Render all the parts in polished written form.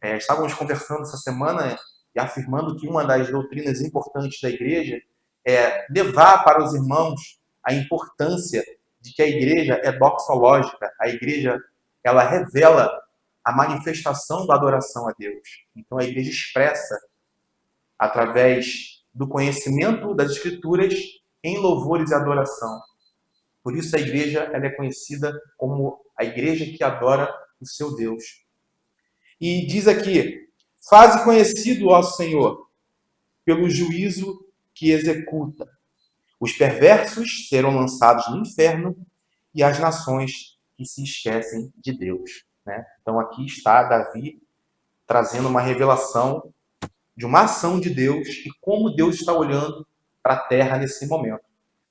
Estávamos conversando essa semana e afirmando que uma das doutrinas importantes da igreja é levar para os irmãos a importância de que a igreja é doxológica. A igreja, ela revela a manifestação da adoração a Deus. Então a igreja expressa através do conhecimento das escrituras em louvores e adoração. Por isso a igreja ela é conhecida como a igreja que adora o seu Deus. E diz aqui: faze conhecido, ó Senhor, pelo juízo que executa. Os perversos serão lançados no inferno e as nações que se esquecem de Deus. Né? Então aqui está Davi trazendo uma revelação de uma ação de Deus e como Deus está olhando para a terra nesse momento.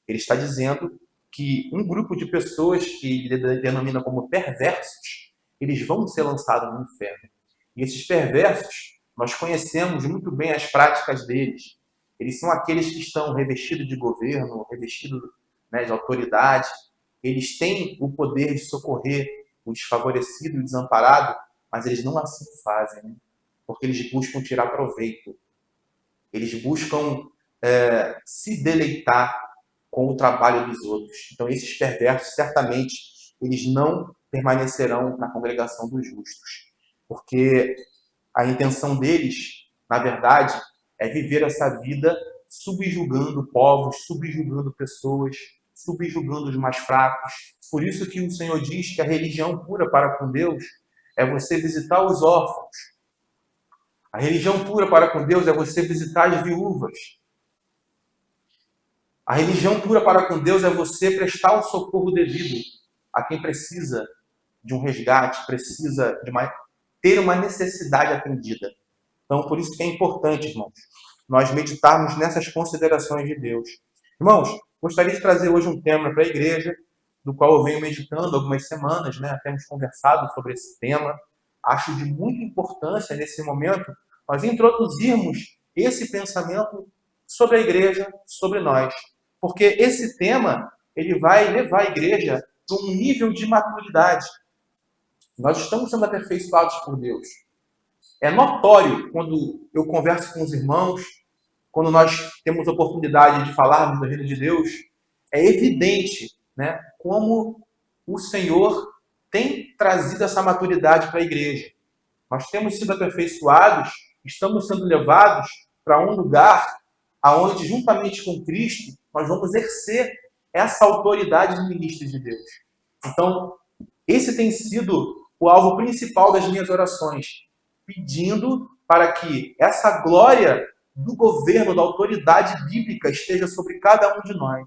Ele está dizendo que um grupo de pessoas que ele denomina como perversos, eles vão ser lançados no inferno. E esses perversos, nós conhecemos muito bem as práticas deles. Eles são aqueles que estão revestidos de governo, revestidos, né, de autoridade. Eles têm o poder de socorrer o desfavorecido e o desamparado, mas eles não assim fazem, né? Porque eles buscam tirar proveito. Eles buscam se deleitar com o trabalho dos outros. Então, esses perversos, certamente, eles não permanecerão na congregação dos justos. Porque a intenção deles, na verdade, é viver essa vida subjugando povos, subjugando pessoas, subjugando os mais fracos. Por isso que o Senhor diz que a religião pura para com Deus é você visitar os órfãos. A religião pura para com Deus é você visitar as viúvas. A religião pura para com Deus é você prestar o socorro devido a quem precisa de um resgate, precisa de ter uma necessidade atendida. Então, por isso que é importante, irmãos, nós meditarmos nessas considerações de Deus. Irmãos, gostaria de trazer hoje um tema para a igreja, do qual eu venho meditando algumas semanas, né? Temos conversado sobre esse tema. Acho de muita importância, nesse momento, nós introduzirmos esse pensamento sobre a igreja, sobre nós. Porque esse tema, ele vai levar a igreja para um nível de maturidade. Nós estamos sendo aperfeiçoados por Deus. É notório quando eu converso com os irmãos, quando nós temos oportunidade de falarmos do reino de Deus, é evidente, né, como o Senhor tem trazido essa maturidade para a igreja. Nós temos sido aperfeiçoados, estamos sendo levados para um lugar aonde, juntamente com Cristo, nós vamos exercer essa autoridade de ministros de Deus. Então, esse tem sido o alvo principal das minhas orações, pedindo para que essa glória do governo, da autoridade bíblica esteja sobre cada um de nós.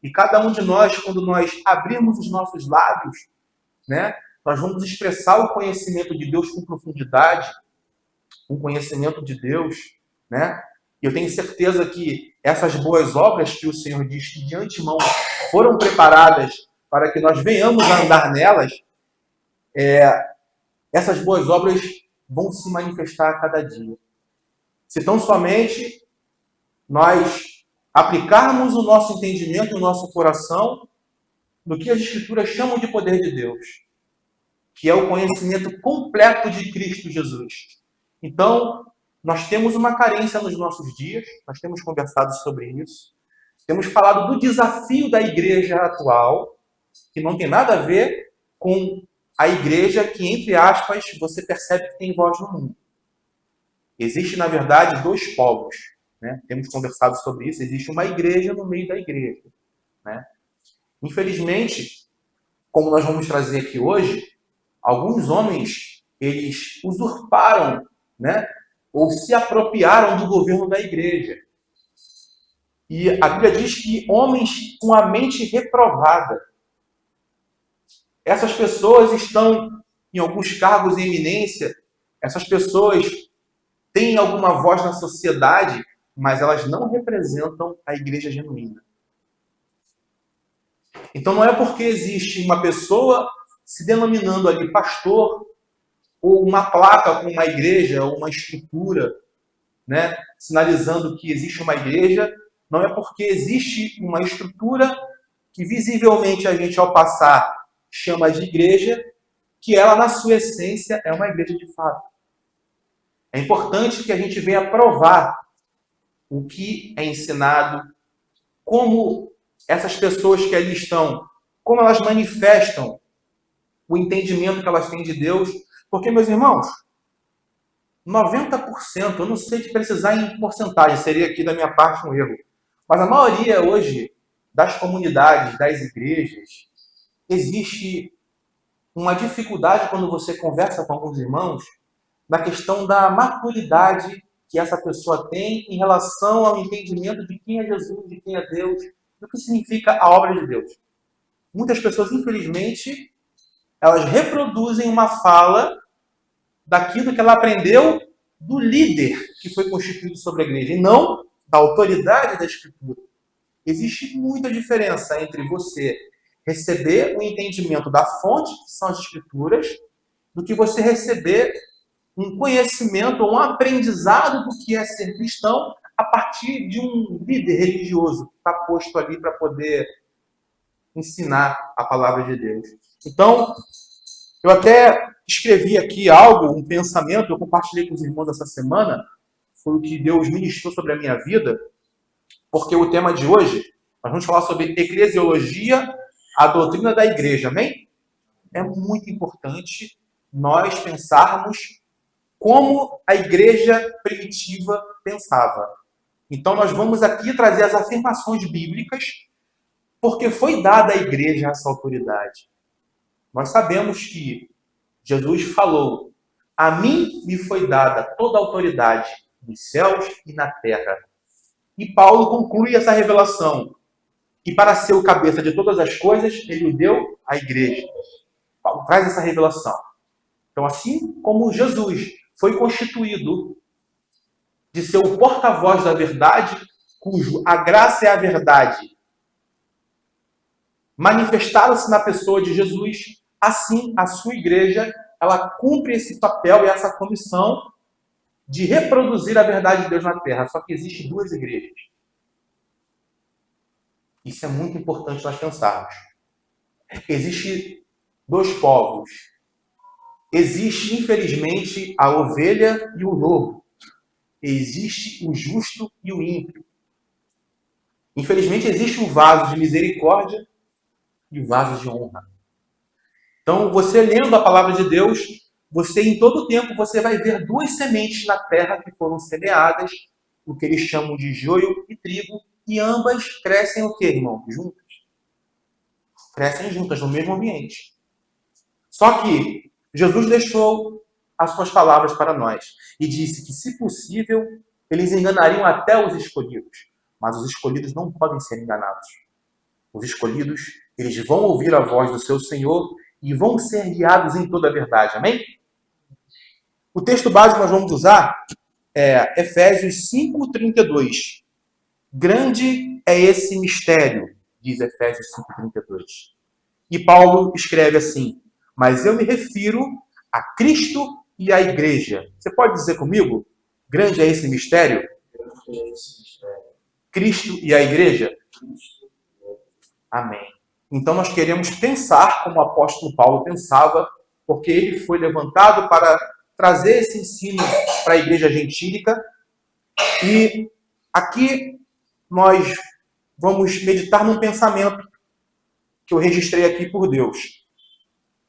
E cada um de nós, quando nós abrirmos os nossos lábios, né, nós vamos expressar o conhecimento de Deus com profundidade, o conhecimento de Deus, né? E eu tenho certeza que essas boas obras que o Senhor diz que de antemão foram preparadas para que nós venhamos a andar nelas, essas boas obras vão se manifestar a cada dia. Se tão somente nós aplicarmos o nosso entendimento e o nosso coração no que as Escrituras chamam de poder de Deus, que é o conhecimento completo de Cristo Jesus. Então, nós temos uma carência nos nossos dias, nós temos conversado sobre isso, temos falado do desafio da igreja atual, que não tem nada a ver com a igreja que, entre aspas, você percebe que tem voz no mundo. Existe, na verdade, dois povos, né? Temos conversado sobre isso, existe uma igreja no meio da igreja, né? Infelizmente, como nós vamos trazer aqui hoje, alguns homens, eles usurparam, né, ou se apropriaram do governo da igreja. E a Bíblia diz que homens com a mente reprovada. Essas pessoas estão em alguns cargos em eminência, essas pessoas têm alguma voz na sociedade, mas elas não representam a igreja genuína. Então não é porque existe uma pessoa se denominando ali pastor, ou uma placa com uma igreja, ou uma estrutura, né, sinalizando que existe uma igreja, não é porque existe uma estrutura que visivelmente a gente, ao passar, chama de igreja, que ela, na sua essência, é uma igreja de fato. É importante que a gente venha provar o que é ensinado, como essas pessoas que ali estão, como elas manifestam o entendimento que elas têm de Deus. Porque, meus irmãos, 90%, eu não sei de precisar em porcentagem, seria aqui da minha parte um erro, mas a maioria hoje das comunidades, das igrejas, existe uma dificuldade quando você conversa com alguns irmãos na questão da maturidade que essa pessoa tem em relação ao entendimento de quem é Jesus, de quem é Deus, do que significa a obra de Deus. Muitas pessoas, infelizmente, elas reproduzem uma fala daquilo que ela aprendeu do líder que foi constituído sobre a igreja, e não da autoridade da Escritura. Existe muita diferença entre você receber o entendimento da fonte, que são as Escrituras, do que você receber um conhecimento ou um aprendizado do que é ser cristão a partir de um líder religioso que está posto ali para poder ensinar a palavra de Deus. Então, eu até escrevi aqui algo, um pensamento, eu compartilhei com os irmãos essa semana, foi o que Deus ministrou sobre a minha vida, porque o tema de hoje, nós vamos falar sobre eclesiologia, a doutrina da igreja, amém? É muito importante nós pensarmos como a igreja primitiva pensava. Então, nós vamos aqui trazer as afirmações bíblicas, porque foi dada à igreja essa autoridade. Nós sabemos que Jesus falou: a mim me foi dada toda a autoridade nos céus e na terra. E Paulo conclui essa revelação. E para ser o cabeça de todas as coisas, ele o deu à igreja. Paulo traz essa revelação. Então, assim como Jesus foi constituído de ser o porta-voz da verdade, cujo a graça é a verdade, manifestaram-se na pessoa de Jesus, assim a sua igreja, ela cumpre esse papel e essa comissão de reproduzir a verdade de Deus na terra. Só que existem duas igrejas. Isso é muito importante nós pensarmos. Existem dois povos. Existe, infelizmente, a ovelha e o lobo. Existe o justo e o ímpio. Infelizmente, existe o vaso de misericórdia e o vaso de honra. Então, você lendo a palavra de Deus, você em todo o tempo você vai ver duas sementes na terra que foram semeadas, o que eles chamam de joio e trigo, e ambas crescem o quê, irmão? Juntas. Crescem juntas no mesmo ambiente. Só que Jesus deixou as suas palavras para nós e disse que, se possível, eles enganariam até os escolhidos. Mas os escolhidos não podem ser enganados. Os escolhidos, eles vão ouvir a voz do seu Senhor e vão ser guiados em toda a verdade. Amém? O texto básico que nós vamos usar é Efésios 5:32. Grande é esse mistério, diz Efésios 5:32. E Paulo escreve assim: mas eu me refiro a Cristo e à igreja. Você pode dizer comigo? Grande é esse mistério? Cristo e a igreja? Amém. Então nós queremos pensar como o apóstolo Paulo pensava, porque ele foi levantado para trazer esse ensino para a igreja gentílica. E aqui nós vamos meditar num pensamento que eu registrei aqui por Deus.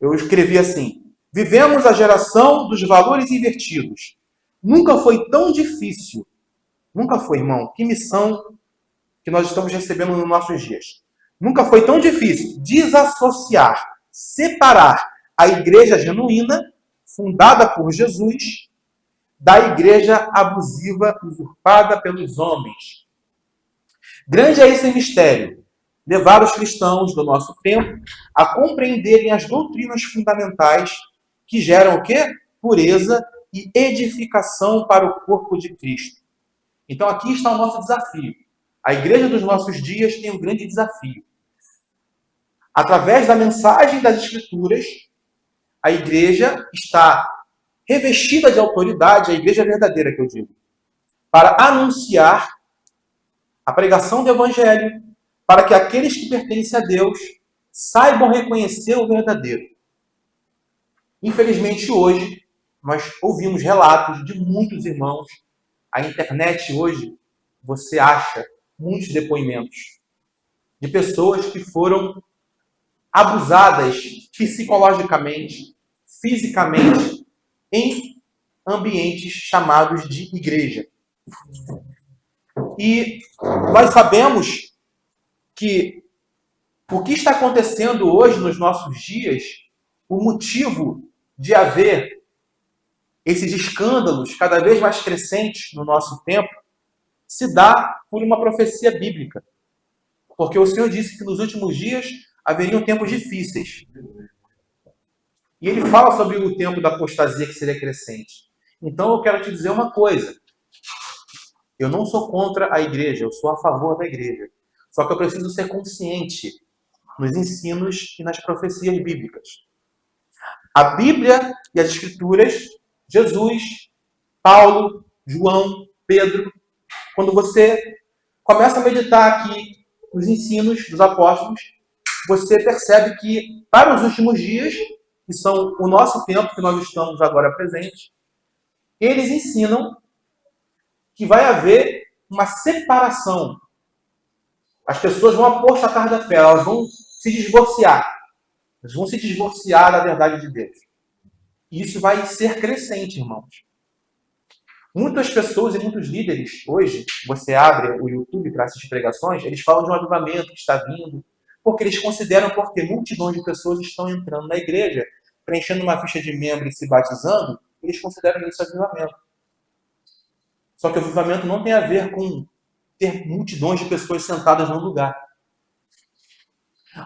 Eu escrevi assim: vivemos a geração dos valores invertidos. Nunca foi tão difícil. Nunca foi, irmão. Que missão que nós estamos recebendo nos nossos dias. Nunca foi tão difícil desassociar, separar a igreja genuína, fundada por Jesus, da igreja abusiva, usurpada pelos homens. Grande é esse mistério. Levar os cristãos do nosso tempo a compreenderem as doutrinas fundamentais que geram o quê? Pureza e edificação para o corpo de Cristo. Então aqui está o nosso desafio. A igreja dos nossos dias tem um grande desafio. Através da mensagem das Escrituras, a igreja está revestida de autoridade, a igreja verdadeira que eu digo, para anunciar a pregação do Evangelho, para que aqueles que pertencem a Deus saibam reconhecer o verdadeiro. Infelizmente, hoje, nós ouvimos relatos de muitos irmãos. A internet hoje, você acha muitos depoimentos de pessoas que foram abusadas psicologicamente, fisicamente, em ambientes chamados de igreja. E nós sabemos que o que está acontecendo hoje nos nossos dias, o motivo de haver esses escândalos cada vez mais crescentes no nosso tempo, se dá por uma profecia bíblica. Porque o Senhor disse que nos últimos dias haveriam tempos difíceis. E ele fala sobre o tempo da apostasia que seria crescente. Então eu quero te dizer uma coisa. Eu não sou contra a igreja, eu sou a favor da igreja. Só que eu preciso ser consciente nos ensinos e nas profecias bíblicas. A Bíblia e as Escrituras, Jesus, Paulo, João, Pedro, quando você começa a meditar aqui nos ensinos dos apóstolos, você percebe que para os últimos dias, que são o nosso tempo que nós estamos agora presentes, eles ensinam que vai haver uma separação. As pessoas vão apostatar da fé, elas vão se divorciar. Elas vão se divorciar da verdade de Deus. E isso vai ser crescente, irmãos. Muitas pessoas e muitos líderes, hoje, você abre o YouTube para essas pregações, eles falam de um avivamento que está vindo, porque eles consideram porque multidões de pessoas estão entrando na igreja, preenchendo uma ficha de membro e se batizando, eles consideram isso avivamento. Só que o avivamento não tem a ver com ter multidões de pessoas sentadas num lugar.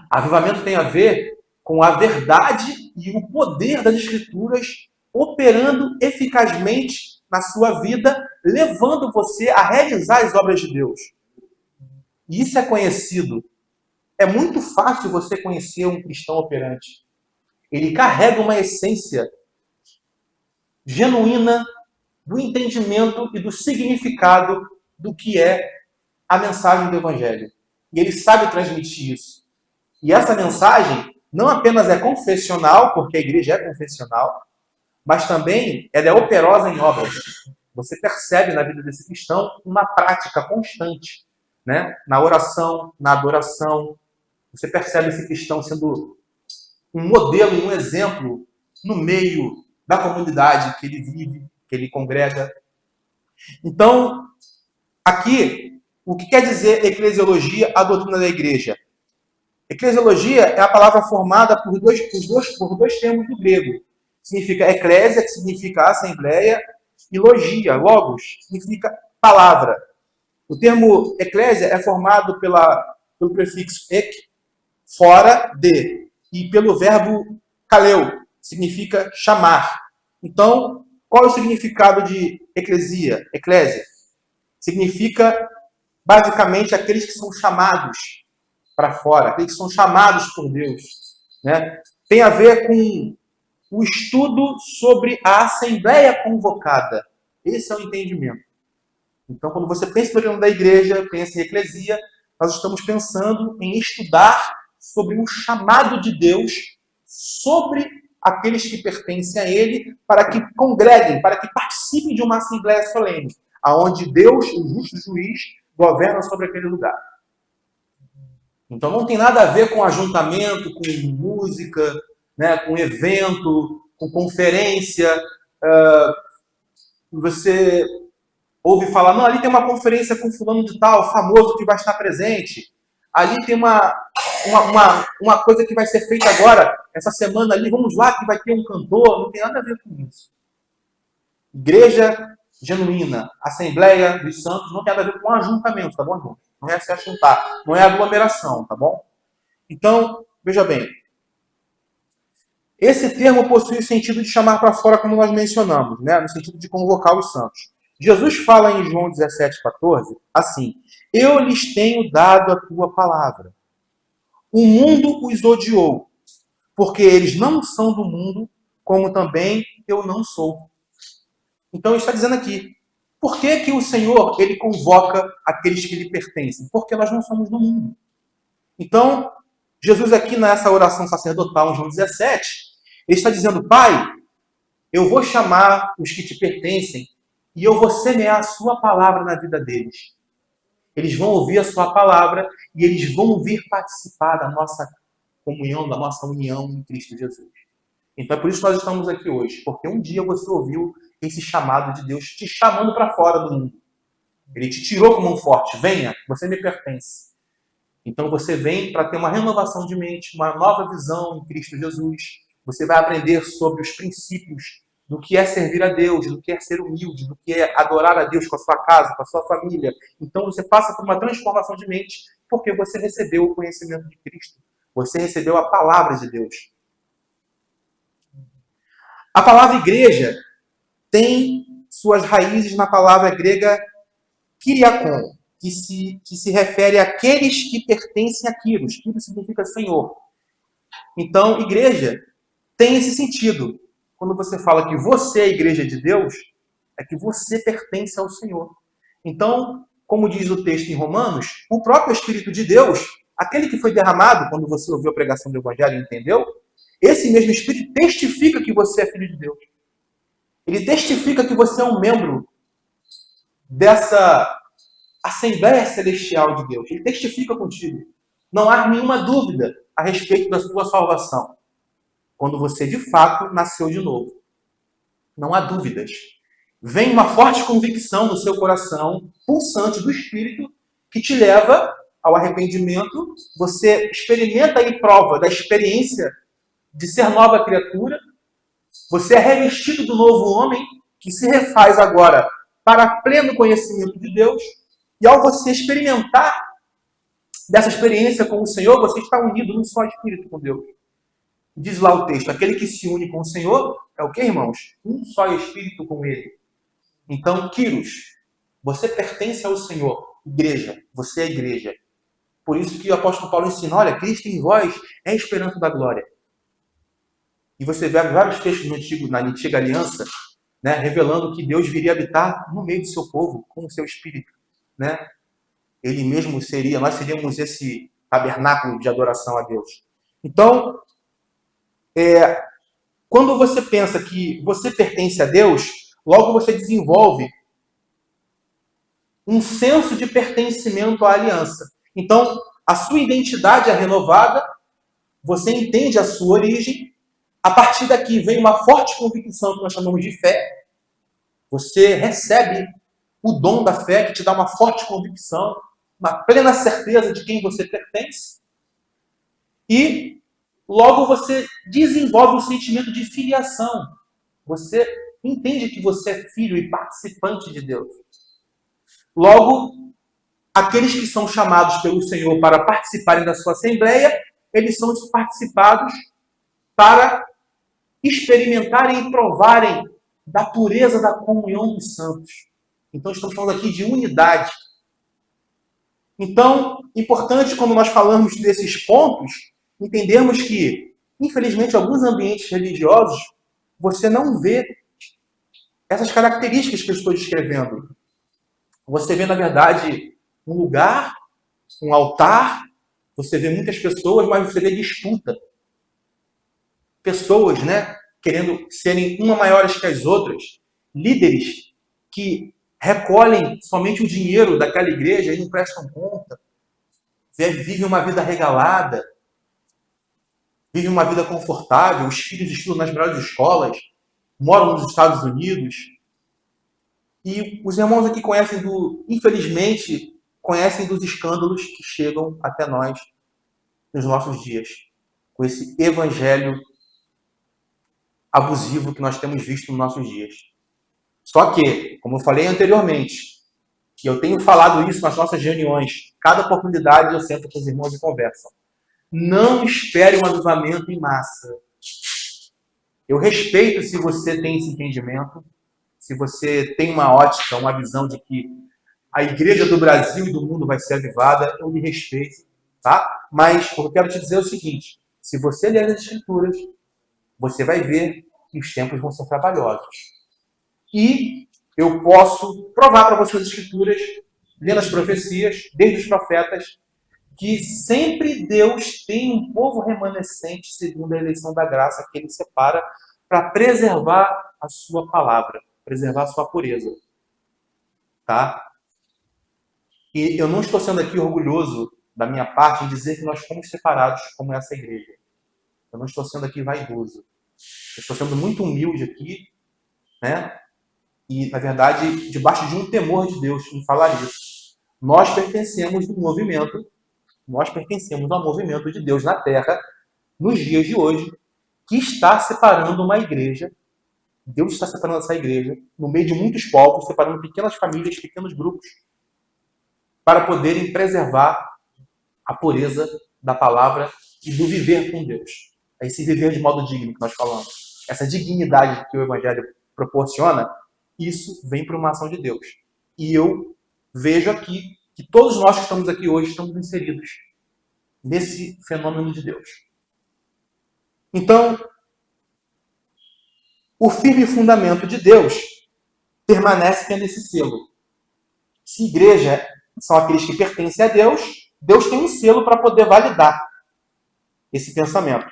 Avivamento tem a ver com a verdade e o poder das Escrituras operando eficazmente na sua vida, levando você a realizar as obras de Deus. E isso é conhecido. É muito fácil você conhecer um cristão operante. Ele carrega uma essência genuína do entendimento e do significado do que é a mensagem do Evangelho. E ele sabe transmitir isso. E essa mensagem não apenas é confessional, porque a igreja é confessional, mas também ela é operosa em obras. Você percebe na vida desse cristão uma prática constante, né? Na oração, na adoração. Você percebe esse cristão sendo um modelo e um exemplo no meio da comunidade que ele vive, que ele congrega. Então, aqui, o que quer dizer eclesiologia, a doutrina da igreja? Eclesiologia é a palavra formada por dois termos do grego. Significa eclésia, que significa assembleia, e logia, logos, significa palavra. O termo eclésia é formado pelo prefixo ek, fora de, e pelo verbo kaleu, significa chamar. Então, qual é o significado de eclesia? Eclésia significa, basicamente, aqueles que são chamados para fora, aqueles que são chamados por Deus. Né? Tem a ver com o estudo sobre a assembleia convocada. Esse é o entendimento. Então, quando você pensa no da igreja, pensa em eclesia, nós estamos pensando em estudar sobre o chamado de Deus sobre aqueles que pertencem a Ele, para que congreguem, para que participem de uma assembleia solene, aonde Deus, o justo juiz, governa sobre aquele lugar. Então não tem nada a ver com ajuntamento, com música, né, com evento, com conferência. Você ouve falar, não, ali tem uma conferência com fulano de tal, famoso, que vai estar presente. Ali tem uma coisa que vai ser feita agora, essa semana ali, vamos lá, que vai ter um cantor. Não tem nada a ver com isso. Igreja genuína, Assembleia dos Santos, não tem nada a ver com ajuntamento, tá bom, irmão? Não é se ajuntar, não é aglomeração, tá bom? Então, veja bem. Esse termo possui o sentido de chamar para fora, como nós mencionamos, né? No sentido de convocar os santos. Jesus fala em João 17,14, assim: eu lhes tenho dado a tua palavra. O mundo os odiou, porque eles não são do mundo, como também eu não sou. Então, ele está dizendo aqui, por que o Senhor ele convoca aqueles que lhe pertencem? Porque nós não somos do mundo. Então, Jesus aqui nessa oração sacerdotal, em João 17, ele está dizendo, Pai, eu vou chamar os que te pertencem e eu vou semear a sua palavra na vida deles. Eles vão ouvir a sua palavra e eles vão vir participar da nossa comunhão, da nossa união em Cristo Jesus. Então é por isso que nós estamos aqui hoje, porque um dia você ouviu esse chamado de Deus te chamando para fora do mundo. Ele te tirou com mão forte. Venha, você me pertence. Então você vem para ter uma renovação de mente, uma nova visão em Cristo Jesus. Você vai aprender sobre os princípios do que é servir a Deus, do que é ser humilde, do que é adorar a Deus com a sua casa, com a sua família. Então você passa por uma transformação de mente porque você recebeu o conhecimento de Cristo. Você recebeu a palavra de Deus. A palavra igreja tem suas raízes na palavra grega Kyriakon, que se refere àqueles que pertencem a Kyrios. Kyrios significa Senhor. Então, igreja tem esse sentido. Quando você fala que você é a igreja de Deus, é que você pertence ao Senhor. Então, como diz o texto em Romanos, o próprio Espírito de Deus, aquele que foi derramado quando você ouviu a pregação do Evangelho e entendeu, esse mesmo Espírito testifica que você é filho de Deus. Ele testifica que você é um membro dessa Assembleia Celestial de Deus. Ele testifica contigo. Não há nenhuma dúvida a respeito da sua salvação. Quando você, de fato, nasceu de novo. Não há dúvidas. Vem uma forte convicção no seu coração, pulsante do Espírito, que te leva ao arrependimento. Você experimenta e prova da experiência de ser nova criatura. Você é revestido do novo homem, que se refaz agora para pleno conhecimento de Deus. E ao você experimentar dessa experiência com o Senhor, você está unido num só Espírito com Deus. Diz lá o texto, aquele que se une com o Senhor é o que, irmãos? Um só Espírito com Ele. Então, Kyrios, você pertence ao Senhor. Igreja, você é a igreja. Por isso que o apóstolo Paulo ensina, olha, Cristo em vós é a esperança da glória. E você vê vários textos na antiga aliança, né, revelando que Deus viria habitar no meio do seu povo, com o seu Espírito. Né? Ele mesmo seria, nós seríamos esse tabernáculo de adoração a Deus. Então, quando você pensa que você pertence a Deus, logo você desenvolve um senso de pertencimento à aliança. Então, a sua identidade é renovada, você entende a sua origem, a partir daqui vem uma forte convicção que nós chamamos de fé, você recebe o dom da fé que te dá uma forte convicção, uma plena certeza de quem você pertence, e logo você desenvolve um sentimento de filiação. Você entende que você é filho e participante de Deus. Logo, aqueles que são chamados pelo Senhor para participarem da sua Assembleia, eles são participados para experimentarem e provarem da pureza da comunhão dos santos. Então, estamos falando aqui de unidade. Então, importante quando nós falamos desses pontos, entendermos que, infelizmente, em alguns ambientes religiosos, você não vê essas características que eu estou descrevendo. Você vê, na verdade, um lugar, um altar, você vê muitas pessoas, mas você vê disputa. Pessoas, né, querendo serem uma maiores que as outras. Líderes que recolhem somente o dinheiro daquela igreja e não prestam conta. Vivem uma vida regalada. Vivem uma vida confortável. Os filhos estudam nas melhores escolas. Moram nos Estados Unidos. E os irmãos aqui infelizmente, conhecem dos escândalos que chegam até nós nos nossos dias. Com esse evangelho abusivo que nós temos visto nos nossos dias. Só que, como eu falei anteriormente, que eu tenho falado isso nas nossas reuniões, cada oportunidade eu sento com os irmãos e converso. Não espere um avivamento em massa. Eu respeito se você tem esse entendimento, se você tem uma ótica, uma visão de que a igreja do Brasil e do mundo vai ser avivada, eu lhe respeito, tá? Mas eu quero te dizer o seguinte, se você ler as Escrituras, você vai ver que os tempos vão ser trabalhosos. E eu posso provar para você as Escrituras, lendo as profecias, desde os profetas, que sempre Deus tem um povo remanescente segundo a eleição da graça que Ele separa para preservar a sua palavra, preservar a sua pureza. Tá? E eu não estou sendo aqui orgulhoso da minha parte em dizer que nós fomos separados como essa igreja. Eu não estou sendo aqui vaidoso. Eu estou sendo muito humilde aqui, né? E, na verdade, debaixo de um temor de Deus em falar isso. Nós pertencemos ao movimento de Deus na Terra, nos dias de hoje, que está separando uma igreja. Deus está separando essa igreja no meio de muitos povos, separando pequenas famílias, pequenos grupos, para poderem preservar a pureza da palavra e do viver com Deus. Esse viver de modo digno que nós falamos. Essa dignidade que o Evangelho proporciona, isso vem por uma ação de Deus. E eu vejo aqui que todos nós que estamos aqui hoje estamos inseridos nesse fenômeno de Deus. Então, o firme fundamento de Deus permanece tendo esse selo. Se igreja são aqueles que pertencem a Deus, Deus tem um selo para poder validar esse pensamento.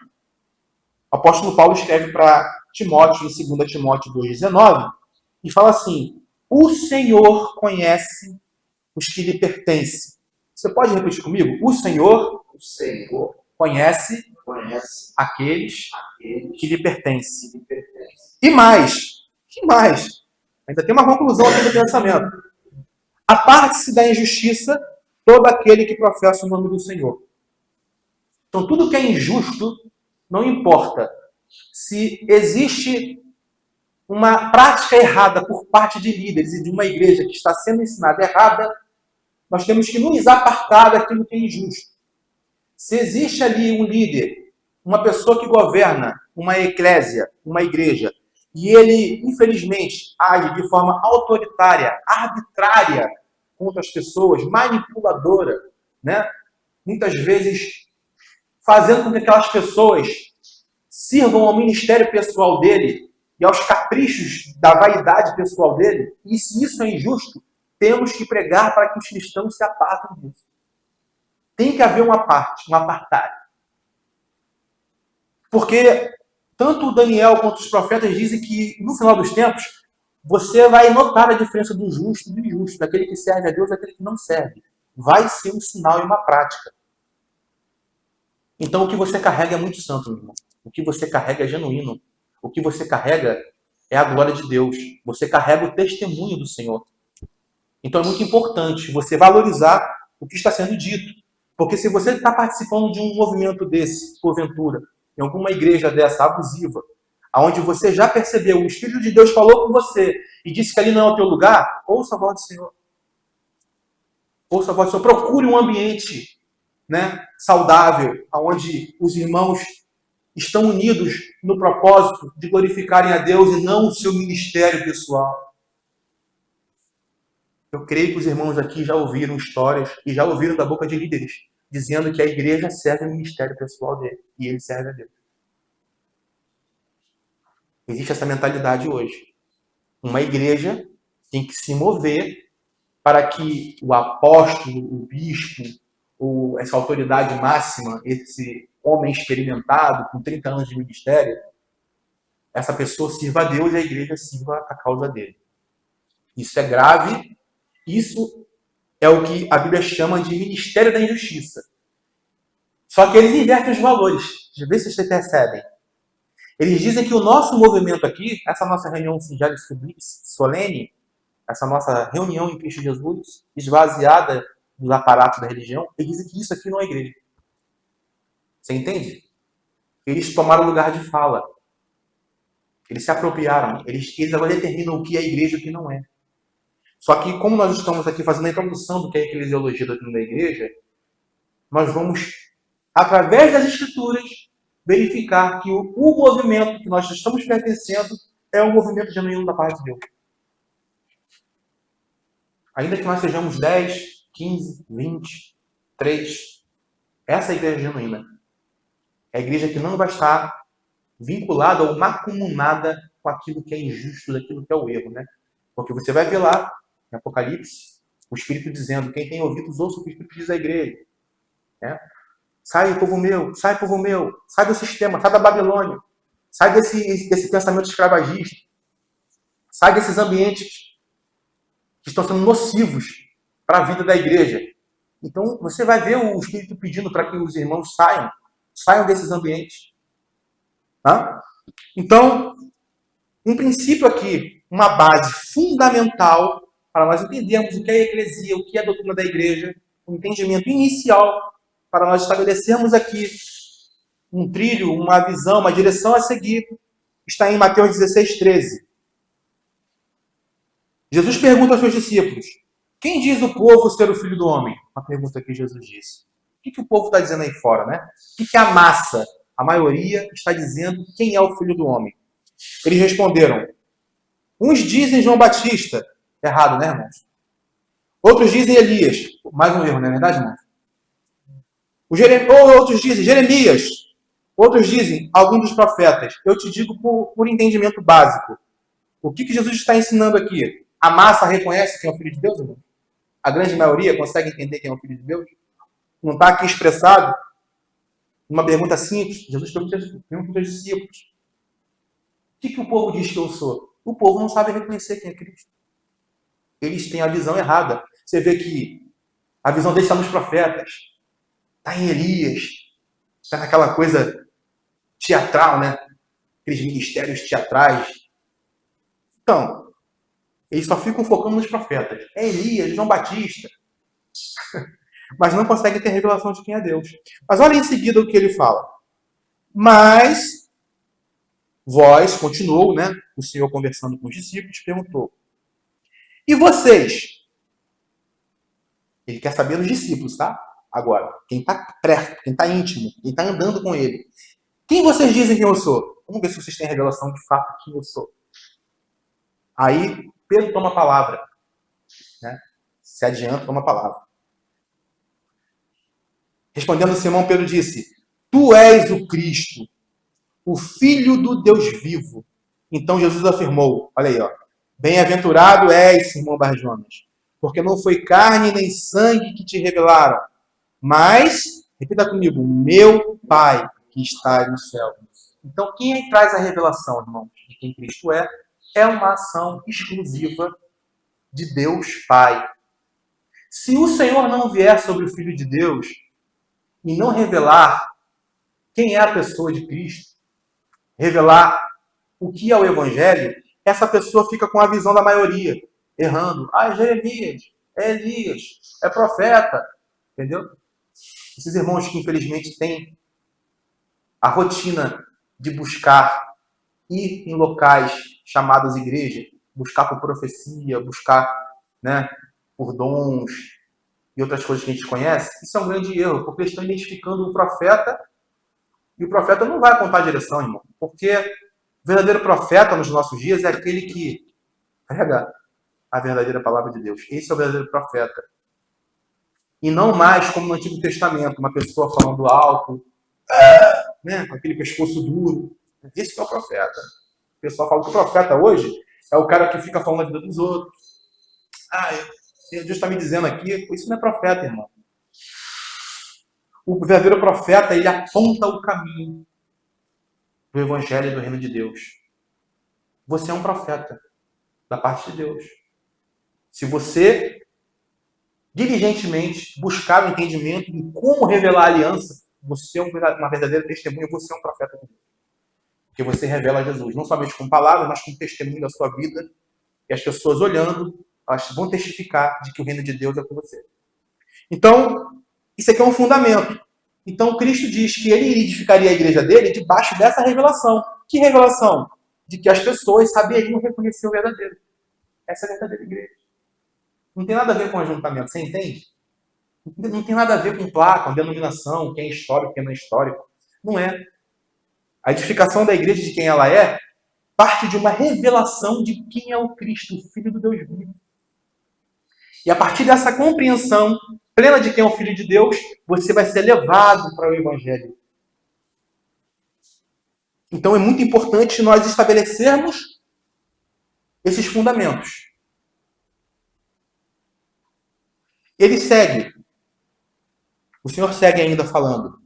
O apóstolo Paulo escreve para Timóteo, em 2 Timóteo 2,19, e fala assim: o Senhor conhece os que lhe pertencem. Você pode repetir comigo? O Senhor conhece aqueles que lhe pertencem. E mais, ainda tem uma conclusão aqui do pensamento. Aparte-se da injustiça todo aquele que professa o nome do Senhor. Então, tudo que é injusto, não importa se existe uma prática errada por parte de líderes e de uma igreja que está sendo ensinada errada, nós temos que nos apartar daquilo que é injusto. Se existe ali um líder, uma pessoa que governa uma eclésia, uma igreja, e ele, infelizmente, age de forma autoritária, arbitrária contra as pessoas, manipuladora, né? Muitas vezes fazendo com que aquelas pessoas sirvam ao ministério pessoal dele e aos caprichos da vaidade pessoal dele, e se isso é injusto, temos que pregar para que os cristãos se apartem disso. Tem que haver uma parte, um apartado. Porque tanto o Daniel quanto os profetas dizem que, no final dos tempos, você vai notar a diferença do justo e do injusto, daquele que serve a Deus e daquele que não serve. Vai ser um sinal e uma prática. Então, o que você carrega é muito santo, meu irmão. O que você carrega é genuíno. O que você carrega é a glória de Deus. Você carrega o testemunho do Senhor. Então, é muito importante você valorizar o que está sendo dito. Porque se você está participando de um movimento desse, porventura, em alguma igreja dessa abusiva, onde você já percebeu, o Espírito de Deus falou com você e disse que ali não é o teu lugar, ouça a voz do Senhor. Ouça a voz do Senhor. Procure um ambiente, né, saudável, onde os irmãos estão unidos no propósito de glorificarem a Deus e não o seu ministério pessoal. Eu creio que os irmãos aqui já ouviram histórias e já ouviram da boca de líderes dizendo que a igreja serve ao ministério pessoal dele e ele serve a Deus. Existe essa mentalidade hoje. Uma igreja tem que se mover para que o apóstolo, o bispo, ou essa autoridade máxima, esse homem experimentado, com 30 anos de ministério, essa pessoa sirva a Deus e a igreja sirva a causa dele. Isso é grave. Isso é o que a Bíblia chama de ministério da injustiça. Só que eles invertem os valores. Deixa eu ver se vocês percebem. Eles dizem que o nosso movimento aqui, essa nossa reunião singela e solene, essa nossa reunião em Cristo Jesus, esvaziada dos aparatos da religião, eles dizem que isso aqui não é igreja. Você entende? Eles tomaram lugar de fala. Eles se apropriaram. Eles agora determinam o que é igreja e o que não é. Só que, como nós estamos aqui fazendo a introdução do que é a eclesiologia da igreja, nós vamos, através das Escrituras, verificar que o movimento que nós estamos pertencendo é um movimento genuíno da parte de Deus. Ainda que nós sejamos 10, 15, 20, 3, essa é a igreja genuína. É a igreja que não vai estar vinculada ou macumunada com aquilo que é injusto, daquilo que é o erro, né? Porque você vai ver lá, em Apocalipse, o Espírito dizendo: quem tem ouvidos, ouça o que o Espírito diz à igreja. Sai, povo meu, sai do sistema, sai da Babilônia, sai desse pensamento escravagista. Sai desses ambientes que estão sendo nocivos para a vida da igreja. Então, você vai ver o Espírito pedindo para que os irmãos saiam desses ambientes. Tá? Então, um princípio aqui, uma base fundamental para nós entendermos o que é a eclesia, o que é a doutrina da igreja, um entendimento inicial para nós estabelecermos aqui um trilho, uma visão, uma direção a seguir, está em Mateus 16:13. Jesus pergunta aos seus discípulos: quem diz o povo ser o Filho do Homem? Uma pergunta que Jesus disse. O que o povo está dizendo aí fora, né? O que a massa, a maioria, está dizendo quem é o Filho do Homem? Eles responderam: uns dizem João Batista. Errado, né, irmãos? Outros dizem Elias. Mais um erro, não é verdade, irmãos? Outros dizem Jeremias. Outros dizem alguns dos profetas. Eu te digo por entendimento básico. O que Jesus está ensinando aqui? A massa reconhece quem é o Filho de Deus, irmão? A grande maioria consegue entender quem é o Filho de Deus? Não está aqui expressado? Uma pergunta simples. Jesus pergunta aos discípulos: o que o povo diz que eu sou? O povo não sabe reconhecer quem é Cristo. Eles têm a visão errada. Você vê que a visão deles está nos profetas. Está em Elias. Está naquela coisa teatral, né? Aqueles ministérios teatrais. Então, eles só ficam focando nos profetas. É Elias, João Batista. Mas não conseguem ter revelação de quem é Deus. Mas olha em seguida o que ele fala. Mas, vós, continuou, né? O Senhor conversando com os discípulos, perguntou: e vocês? Ele quer saber dos discípulos, tá? Agora, quem está perto, quem está íntimo, quem está andando com ele. Quem vocês dizem que eu sou? Vamos ver se vocês têm a revelação de fato de quem eu sou. Aí, Pedro toma a palavra. Né? Se adianta, toma a palavra. Respondendo Simão, Pedro disse: tu és o Cristo, o Filho do Deus vivo. Então Jesus afirmou, olha aí, ó, bem-aventurado és, Simão Barjonas, porque não foi carne nem sangue que te revelaram, mas, repita comigo, meu Pai que está no céu. Então, quem traz a revelação, irmãos, de quem Cristo é uma ação exclusiva de Deus Pai. Se o Senhor não vier sobre o Filho de Deus e não revelar quem é a pessoa de Cristo, revelar o que é o Evangelho, essa pessoa fica com a visão da maioria, errando. É Jeremias, é Elias, é profeta. Entendeu? Esses irmãos que infelizmente têm a rotina de buscar ir em locais chamados igreja, buscar por profecia, buscar, né, por dons e outras coisas que a gente conhece, isso é um grande erro, porque eles estão identificando o profeta e o profeta não vai apontar a direção, irmão, porque o verdadeiro profeta nos nossos dias é aquele que prega a verdadeira palavra de Deus. Esse é o verdadeiro profeta. E não mais como no Antigo Testamento, uma pessoa falando alto, né, com aquele pescoço duro. Esse que é o profeta. O pessoal fala que o profeta hoje é o cara que fica falando a vida dos outros. Deus está me dizendo aqui, isso não é profeta, irmão. O verdadeiro profeta, ele aponta o caminho do Evangelho e do Reino de Deus. Você é um profeta da parte de Deus. Se você diligentemente buscar o entendimento de como revelar a aliança, você é uma verdadeira testemunha, você é um profeta de Deus. Porque você revela Jesus, não somente com palavras, mas com testemunho da sua vida. E as pessoas olhando, elas vão testificar de que o reino de Deus é com você. Então, isso aqui é um fundamento. Então, Cristo diz que ele edificaria a igreja dele debaixo dessa revelação. Que revelação? De que as pessoas saberiam reconhecer o verdadeiro. Essa é a verdadeira igreja. Não tem nada a ver com ajuntamento, você entende? Não tem nada a ver com placa, com denominação, quem é histórico, quem não é histórico. Não é. A edificação da igreja de quem ela é parte de uma revelação de quem é o Cristo, o Filho do Deus vivo. E a partir dessa compreensão plena de quem é o Filho de Deus, você vai ser levado para o Evangelho. Então é muito importante nós estabelecermos esses fundamentos. Ele segue. O Senhor segue ainda falando.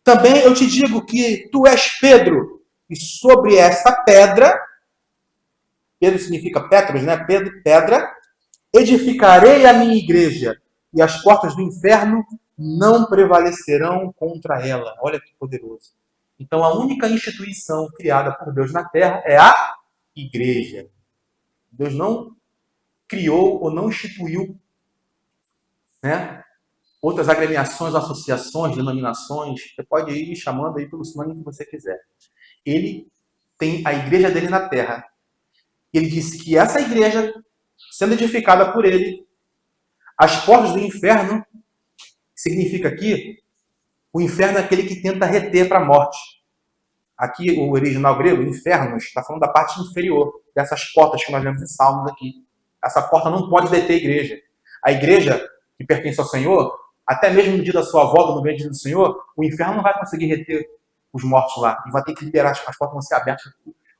Também eu te digo que tu és Pedro, e sobre essa pedra Pedro significa Petros, né? Pedro, pedra. Edificarei a minha igreja e as portas do inferno não prevalecerão contra ela. Olha que poderoso. Então, a única instituição criada por Deus na Terra é a igreja. Deus não criou ou não instituiu, né, outras agremiações, associações, denominações. Você pode ir chamando aí pelo nome que você quiser. Ele tem a igreja dele na Terra. Ele disse que essa igreja, sendo edificada por ele, as portas do inferno, significa aqui, o inferno é aquele que tenta reter para a morte. Aqui, o original grego, infernos, está falando da parte inferior, dessas portas que nós vemos em Salmos aqui. Essa porta não pode deter a igreja. A igreja que pertence ao Senhor, até mesmo no dia da sua volta, no grande dia do Senhor, o inferno não vai conseguir reter os mortos lá. E vai ter que liberar, as portas vão ser abertas.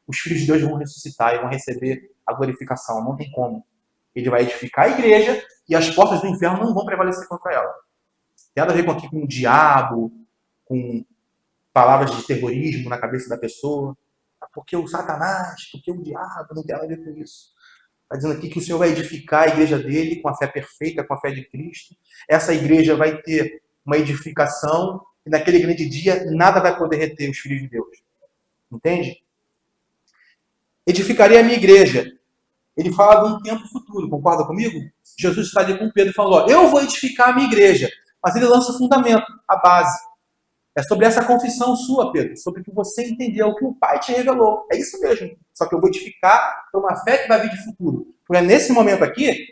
Os filhos de Deus vão ressuscitar e vão receber a glorificação. Não tem como. Ele vai edificar a igreja e as portas do inferno não vão prevalecer contra ela. Tem nada a ver com o diabo, com palavras de terrorismo na cabeça da pessoa. Porque o Satanás, porque o diabo, não tem nada a ver com isso. Está dizendo aqui que o Senhor vai edificar a igreja dele com a fé perfeita, com a fé de Cristo. Essa igreja vai ter uma edificação e naquele grande dia nada vai poder reter os filhos de Deus. Entende? Edificarei a minha igreja. Ele fala de um tempo futuro, concorda comigo? Jesus está ali com Pedro e falou, eu vou edificar a minha igreja. Mas ele lança o fundamento, a base. É sobre essa confissão sua, Pedro, sobre o que você entendeu, o que o Pai te revelou. É isso mesmo. Só que eu vou edificar por uma fé que vai vir de futuro. Porque nesse momento aqui,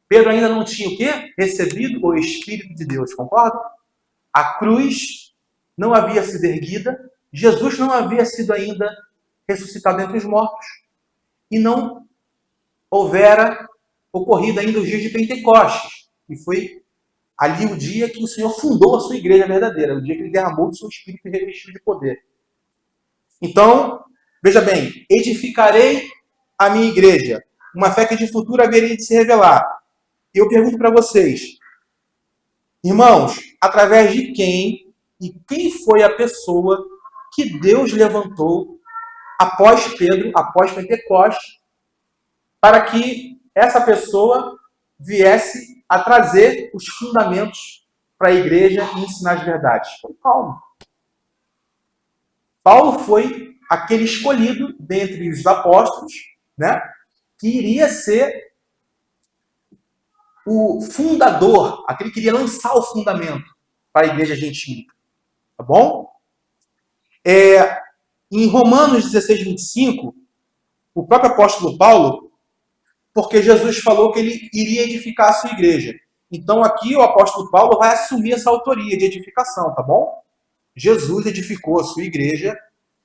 Pedro ainda não tinha o quê? Recebido o Espírito de Deus, concorda? A cruz não havia sido erguida, Jesus não havia sido ainda ressuscitado entre os mortos, e não houvera ocorrido ainda os dias de Pentecostes, que foi ali o dia que o Senhor fundou a sua igreja verdadeira, o dia que ele derramou do seu Espírito e revestiu de poder. Então, veja bem, edificarei a minha igreja, uma fé que de futuro haveria de se revelar. E eu pergunto para vocês, irmãos, através de quem e quem foi a pessoa que Deus levantou após Pedro, após Pentecostes, para que essa pessoa viesse a trazer os fundamentos para a igreja e ensinar as verdades? Foi Paulo. Paulo foi aquele escolhido dentre os apóstolos, né, que iria ser o fundador, aquele que iria lançar o fundamento para a igreja gentílica. Tá bom? Em Romanos 16, 25, o próprio apóstolo Paulo, porque Jesus falou que ele iria edificar a sua igreja. Então aqui o apóstolo Paulo vai assumir essa autoria de edificação, tá bom? Jesus edificou a sua igreja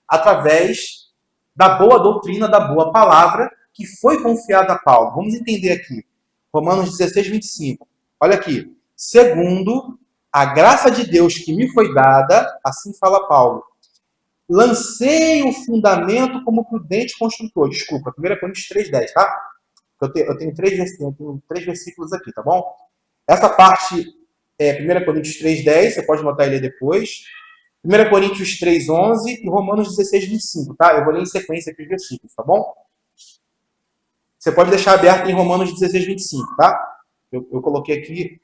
através da boa doutrina, da boa palavra, que foi confiada a Paulo. Vamos entender aqui. Romanos 16, 25. Olha aqui. Segundo a graça de Deus que me foi dada, assim fala Paulo, lancei o fundamento como prudente construtor. Desculpa, 1 Coríntios 3,10, tá? Eu tenho três versículos aqui, tá bom? Essa parte é 1 Coríntios 3,10, você pode anotar ele depois. 1 Coríntios 3,11 e Romanos 16, 25, tá? Eu vou ler em sequência aqui os versículos, tá bom? Você pode deixar aberto em Romanos 16, 25, tá? Eu coloquei aqui,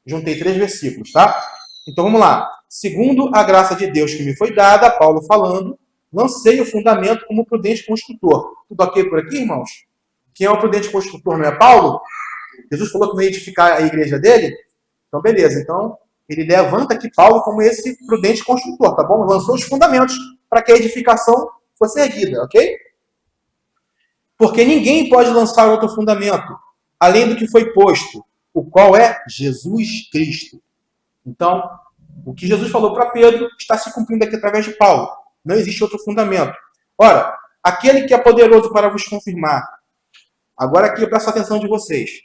juntei 3 versículos, tá? Então vamos lá. Segundo a graça de Deus que me foi dada, Paulo falando, lancei o fundamento como prudente construtor. Tudo ok por aqui, irmãos? Quem é o prudente construtor, não é Paulo? Jesus falou que não ia edificar a igreja dele? Então beleza, então ele levanta aqui Paulo como esse prudente construtor, tá bom? Lançou os fundamentos para que a edificação fosse erguida, ok? Porque ninguém pode lançar outro fundamento, além do que foi posto, o qual é Jesus Cristo. Então, o que Jesus falou para Pedro está se cumprindo aqui através de Paulo. Não existe outro fundamento. Ora, aquele que é poderoso para vos confirmar. Agora aqui eu peço a atenção de vocês.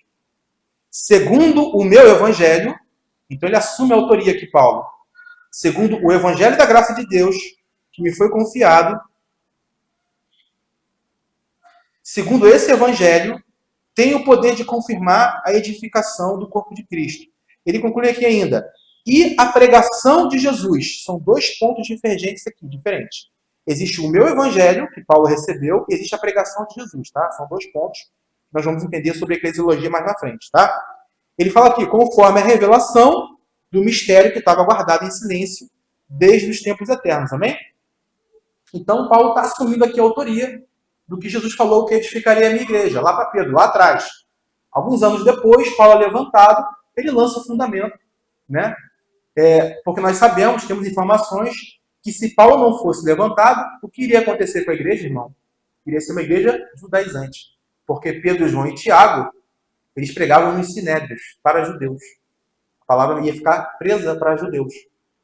Segundo o meu evangelho, então ele assume a autoria aqui, Paulo. Segundo o evangelho da graça de Deus, que me foi confiado, segundo esse evangelho, tem o poder de confirmar a edificação do corpo de Cristo. Ele conclui aqui ainda. E a pregação de Jesus. São 2 pontos divergentes aqui, diferentes. Existe o meu evangelho, que Paulo recebeu, e existe a pregação de Jesus, tá? São dois pontos que nós vamos entender sobre a eclesiologia mais na frente, tá? Ele fala aqui, conforme a revelação do mistério que estava guardado em silêncio desde os tempos eternos, amém? Então, Paulo está assumindo aqui a autoria do que Jesus falou que edificaria a minha igreja, lá para Pedro, lá atrás. Alguns anos depois, Paulo é levantado, ele lança o fundamento, né? Porque nós sabemos, temos informações que se Paulo não fosse levantado, o que iria acontecer com a igreja, irmão? Iria ser uma igreja judaizante. Porque Pedro, João e Tiago, eles pregavam nos sinédrios para judeus. A palavra ia ficar presa para judeus.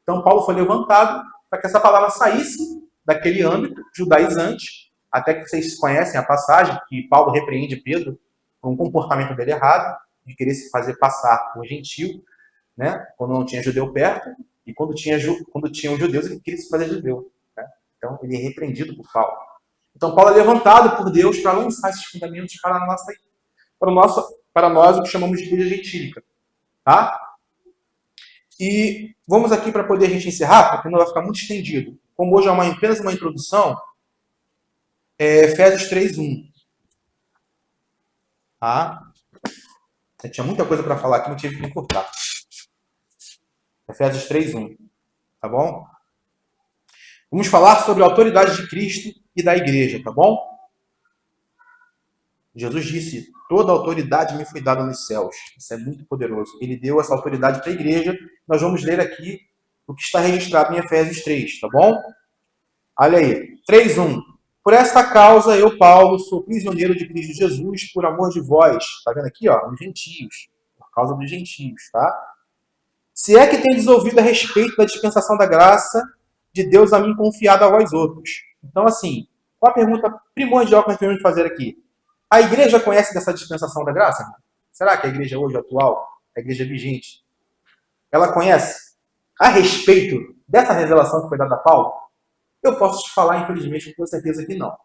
Então Paulo foi levantado para que essa palavra saísse daquele âmbito judaizante, até que vocês conhecem a passagem que Paulo repreende Pedro por um comportamento dele errado, de querer se fazer passar por gentil, né? Quando não tinha judeu perto, e quando tinham judeus, ele queria se fazer judeu. Né? Então, ele é repreendido por Paulo. Então, Paulo é levantado por Deus para lançar esses fundamentos para nós, o que chamamos de igreja gentílica. Tá? E vamos aqui para poder a gente encerrar, porque não vai ficar muito estendido. Como hoje é apenas uma introdução, Efésios 3:1. Tá? Eu tinha muita coisa para falar aqui, mas tive que encurtar. Efésios 3:1. Tá bom? Vamos falar sobre a autoridade de Cristo e da igreja, tá bom? Jesus disse, toda a autoridade me foi dada nos céus. Isso é muito poderoso. Ele deu essa autoridade para a igreja. Nós vamos ler aqui o que está registrado em Efésios 3, tá bom? Olha aí, 3:1. Por esta causa, eu, Paulo, sou prisioneiro de Cristo Jesus, por amor de vós. Tá vendo aqui, ó? Os gentios. Por causa dos gentios, tá? Se é que tendes ouvido a respeito da dispensação da graça de Deus a mim confiada a vós outros. Então, assim, qual a pergunta primordial que nós devemos fazer aqui? A igreja conhece dessa dispensação da graça? Será que a igreja hoje atual, a igreja vigente, ela conhece a respeito dessa revelação que foi dada a Paulo? Eu posso te falar, infelizmente, com certeza que não.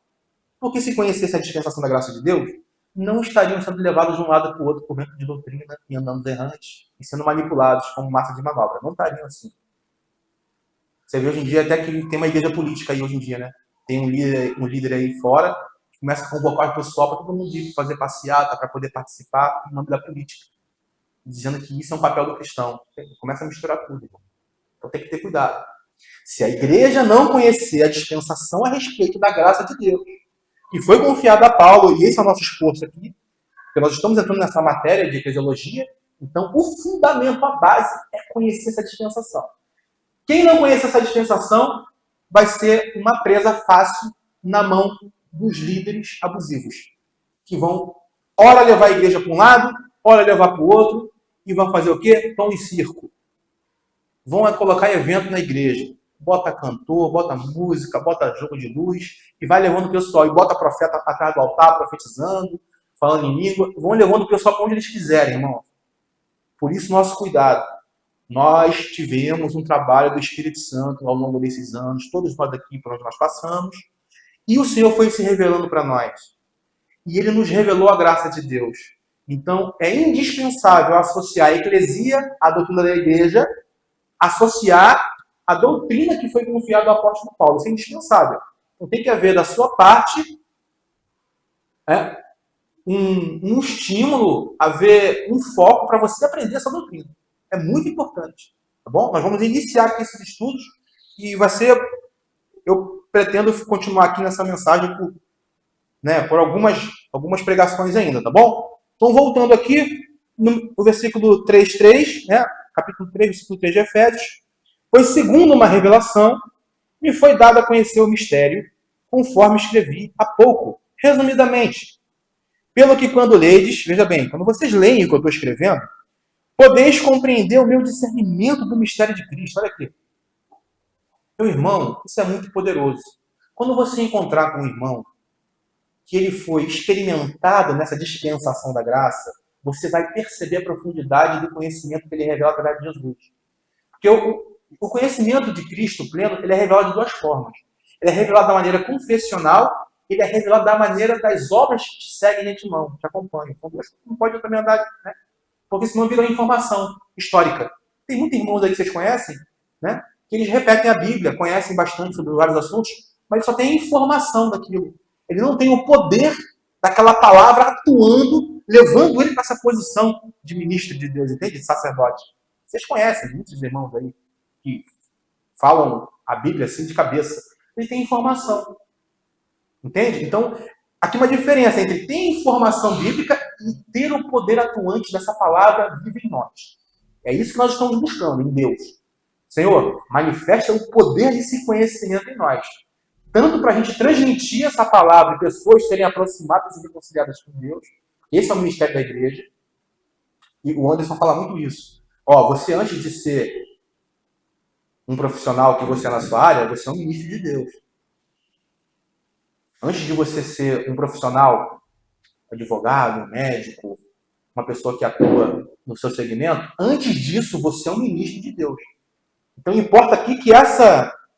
Porque se conhecesse a dispensação da graça de Deus, não estariam sendo levados de um lado para o outro por vento de doutrina e andando errantes e sendo manipulados como massa de manobra. Não estariam assim. Você vê hoje em dia até que tem uma igreja política aí hoje em dia, né? Tem um líder aí fora que começa a convocar o pessoal para todo mundo ir fazer passeata, para poder participar em nome da política. Dizendo que isso é um papel do cristão. Começa a misturar tudo. Então tem que ter cuidado. Se a igreja não conhecer a dispensação a respeito da graça de Deus, que foi confiada a Paulo, e esse é o nosso esforço aqui, porque nós estamos entrando nessa matéria de eclesiologia, então o fundamento, a base, é conhecer essa dispensação. Quem não conhece essa dispensação vai ser uma presa fácil na mão dos líderes abusivos, que vão, ora levar a igreja para um lado, ora levar para o outro, e vão fazer o quê? Pão e circo. Vão colocar evento na igreja. Bota cantor, bota música, bota jogo de luz, e vai levando o pessoal, e bota profeta atrás do altar, profetizando, falando em língua, vão levando o pessoal para onde eles quiserem, irmão. Por isso, nosso cuidado. Nós tivemos um trabalho do Espírito Santo ao longo desses anos, todos nós aqui por onde nós passamos, e o Senhor foi se revelando para nós. E Ele nos revelou a graça de Deus. Então, é indispensável associar a eclesia, a doutrina da igreja, associar a doutrina que foi confiada ao apóstolo Paulo. Isso é indispensável. Então tem que haver da sua parte um estímulo, haver um foco para você aprender essa doutrina. É muito importante. Tá bom? Nós vamos iniciar aqui esses estudos e vai ser... Eu pretendo continuar aqui nessa mensagem por algumas pregações ainda, tá bom? Então, voltando aqui no versículo 3:3, capítulo 3, versículo 3 de Efésios. Pois, segundo uma revelação, me foi dado a conhecer o mistério, conforme escrevi há pouco, resumidamente. Pelo que quando ledes, veja bem, quando vocês leem o que eu estou escrevendo, podeis compreender o meu discernimento do mistério de Cristo. Olha aqui. Meu irmão, isso é muito poderoso. Quando você encontrar com um irmão que ele foi experimentado nessa dispensação da graça, você vai perceber a profundidade do conhecimento que ele revela através de Jesus. Porque o conhecimento de Cristo pleno, ele é revelado de duas formas. Ele é revelado da maneira confessional, ele é revelado da maneira das obras que te seguem de antemão, te acompanham. Então, não pode também andar, né? Porque senão vira uma informação histórica. Tem muitos irmãos aí que vocês conhecem, né? Que eles repetem a Bíblia, conhecem bastante sobre vários assuntos, mas ele só tem a informação daquilo. Ele não tem o poder daquela palavra atuando, levando ele para essa posição de ministro de Deus, entende? De sacerdote. Vocês conhecem muitos irmãos aí que falam a Bíblia assim de cabeça. Ele tem informação. Entende? Então, aqui uma diferença entre ter informação bíblica e ter o poder atuante dessa palavra viva em nós. É isso que nós estamos buscando em Deus. Senhor, manifesta o poder desse conhecimento em nós. Tanto para a gente transmitir essa palavra e pessoas serem aproximadas e reconciliadas com Deus. Esse é o ministério da igreja. E o Anderson fala muito isso. Ó, você antes de ser um profissional que você é na sua área, você é um ministro de Deus. Antes de você ser um profissional, advogado, médico, uma pessoa que atua no seu segmento, antes disso você é um ministro de Deus. Então importa aqui que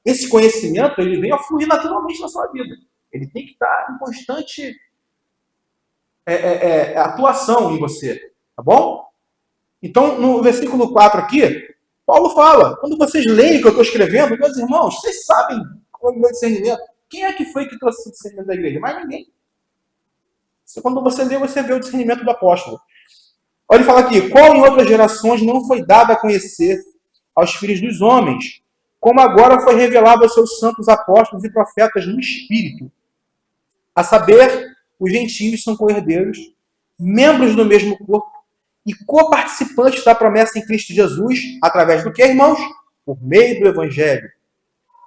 esse conhecimento ele venha fluir naturalmente na sua vida. Ele tem que estar em constante atuação em você. Tá bom? Então, no versículo 4 aqui, Paulo fala, quando vocês leem o que eu estou escrevendo, meus irmãos, vocês sabem qual é o meu discernimento. Quem é que foi que trouxe o discernimento da igreja? Mais ninguém. Quando você lê, você vê o discernimento do apóstolo. Olha, ele fala aqui, qual em outras gerações não foi dado a conhecer aos filhos dos homens, como agora foi revelado aos seus santos apóstolos e profetas no Espírito. A saber, os gentios são co-herdeiros, membros do mesmo corpo e coparticipantes da promessa em Cristo Jesus, através do que, irmãos? Por meio do Evangelho,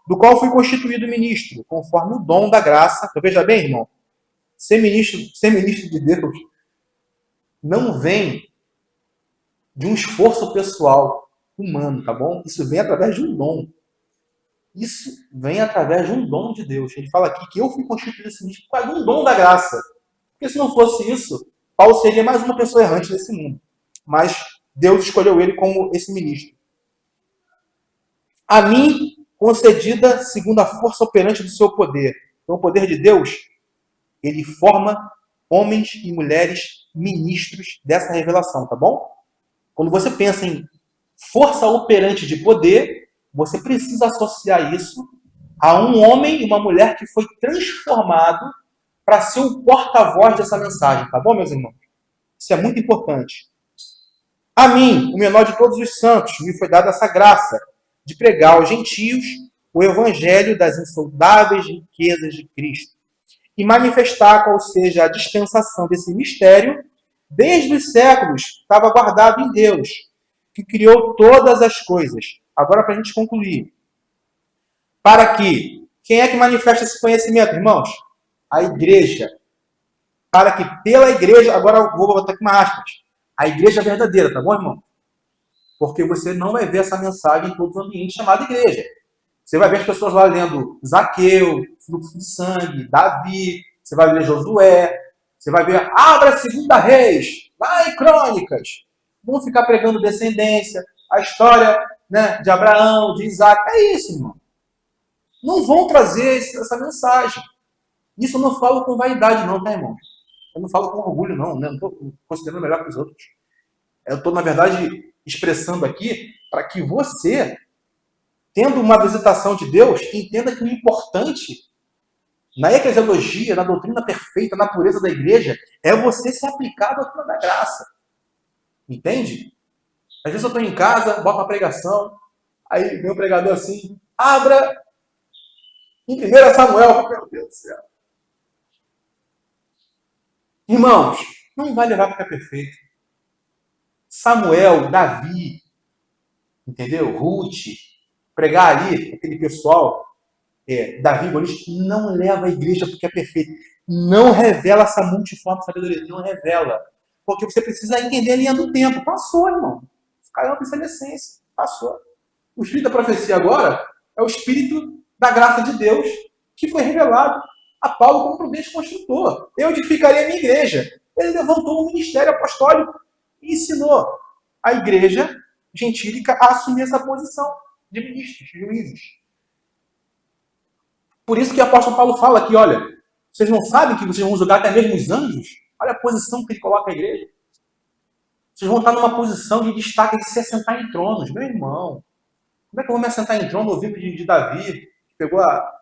do qual fui constituído ministro, conforme o dom da graça. Então, veja bem, irmão, ser ministro de Deus não vem de um esforço pessoal humano, tá bom? Isso vem através de um dom. Isso vem através de um dom de Deus. Ele fala aqui que eu fui constituído esse ministro por causa de um dom da graça. Porque se não fosse isso, Paulo seria mais uma pessoa errante desse mundo. Mas Deus escolheu ele como esse ministro. A mim, concedida segundo a força operante do seu poder. Então, o poder de Deus, ele forma homens e mulheres ministros dessa revelação, tá bom? Quando você pensa em força operante de poder, você precisa associar isso a um homem e uma mulher que foi transformado para ser o porta-voz dessa mensagem, tá bom, meus irmãos? Isso é muito importante. A mim, o menor de todos os santos, me foi dada essa graça de pregar aos gentios o evangelho das insondáveis riquezas de Cristo e manifestar qual seja a dispensação desse mistério desde os séculos, estava guardado em Deus, que criou todas as coisas. Agora, para a gente concluir. Para que, quem é que manifesta esse conhecimento, irmãos? A igreja. Para que pela igreja, agora eu vou botar aqui uma aspas, a igreja verdadeira, tá bom, irmão? Porque você não vai ver essa mensagem em todos os ambientes chamado igreja. Você vai ver as pessoas lá lendo Zaqueu, fluxo de sangue, Davi, você vai ler Josué, você vai ver, abra a Segunda Reis, lá em Crônicas. Vão ficar pregando descendência, a história, né, de Abraão, de Isaac. É isso, irmão. Não vão trazer essa mensagem. Isso eu não falo com vaidade, não, tá, irmão? Eu não falo com orgulho, não. Né? Não estou considerando melhor que os outros. Eu estou, na verdade, expressando aqui para que você, tendo uma visitação de Deus, entenda que o importante na eclesiologia, na doutrina perfeita, na pureza da igreja, é você se aplicar à doutrina da graça. Entende? Às vezes eu estou em casa, boto uma pregação, aí vem o pregador assim, abra em 1 Samuel, meu Deus do céu. Irmãos, não vai levar para ficar perfeito. Samuel, Davi, entendeu? Ruth, pregar ali, aquele pessoal, Davi, Golias, não leva a igreja porque é perfeito. Não revela essa multiforme sabedoria, não revela. Porque você precisa entender a linha do tempo. Passou, irmão. Caiu na essência. Passou. O espírito da profecia agora é o espírito da graça de Deus que foi revelado a Paulo como prudente construtor. Eu edificarei a minha igreja. Ele levantou um ministério apostólico e ensinou a igreja gentílica a assumir essa posição de ministros, de juízes. Por isso que o apóstolo Paulo fala aqui, olha, vocês não sabem que vocês vão julgar até mesmo os anjos? Olha a posição que ele coloca a igreja. Vocês vão estar numa posição de destaque de se assentar em tronos. Meu irmão, como é que eu vou me assentar em trono ouvindo de Davi, que pegou